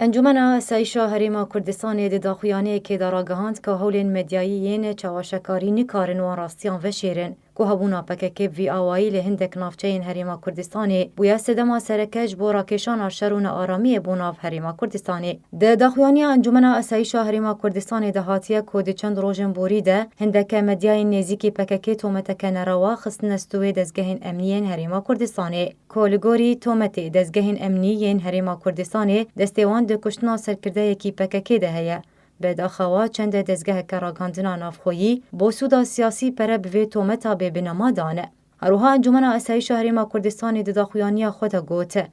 انجمن اسایشا هریما کردستان د داخویانه که داراگهاند که هولین مدیایین چاوشکاری نکارن و راستیان و شیرن که هبونا پکک وی آوائی لهندک نافچین هریما کردستان بویا سدما سرکش بو راکشان آشرون آرامی بوناف هریما کردستان د داخویانی انجمن اسایشا هریما کردستان دهاتیه که د چند روزن بوریده هندک مدیاین نزیکی پکک تومتک نروا خصن استوی دزگهین امنیین هریما کردستان کولگوری تومت دزگهین امنیین هریما کردستان دستوان د کشتنا سرکرده یکی پککی ده هیه. به داخوا چند دزگه کراگاندنا نافخویی با سودا سیاسی پره به تومتا به بنما دانه. هروها انجمن اسایشا هریما کردستان د داخویانی خود گوته.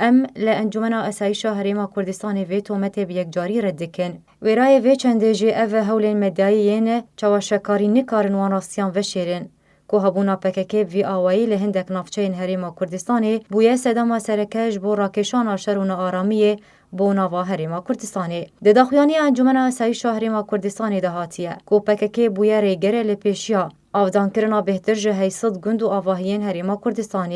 ام لانجمن اسایشا هریما کردستان وی تومت به یک جاری ردکن. ویرای وی چند جی او هولین مدیایین چاوشکاری نکارن و راستیان و شیرن. که هبونا پکک وی آوائی لهندک نافچین هریما کردستان بویا سدما سرکش بو راکشان آشرون آرامی بوناوا هریما کردستان د داخویانی انجمن اسایشا هریما کردستان دهاتیه که پکک بویا ریگره لپیشیا آودان کرنا بهتر جه هیصد گند و آواهین هریما کردستان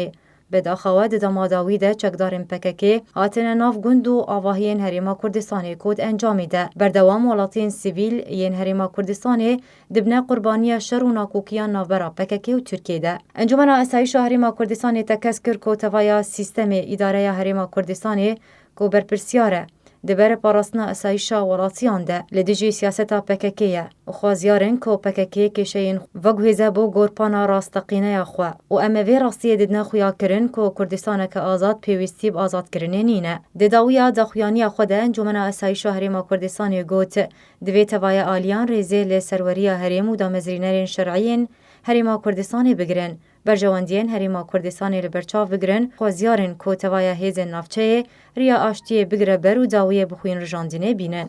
به داخوا د دماداوی ده چکدارن پکک هاتن ناف گند و آواهین هریما کردستان کود انجامی ده بردوام ولاتین سیویل ین هریما کردستان دبنا قربانی شر و ناکوکیان نافبرا پکک و ترکیه ده انجمن اسایشا هریما کردستان تکس کر که توایا سیستم اداره هریما کردستان که برپرسیاره دبر پاراستنا اسایشا ولاتیان ده لدیجی سیاستا پککیه و خوازیارن که پککی کشین وگویزه بو گورپانا راستقینه خوا و اموی راستی ددنا خویا کرن که کردستان که آزاد پیوستی با آزاد کرنه نینه دداویا داخویانی خود انجمن اسایشا هریما کردستان گوت دوی توای آلیان ریزه لسروری هریم و دامزرینرین شرعین هریما کردستان بگرن برجواندین هریما کردستان لبرچاو بگرن خوازیارن که توای هیز نافچه ریا آشتی بگره برو داویه بخوین رجاندینه بینن.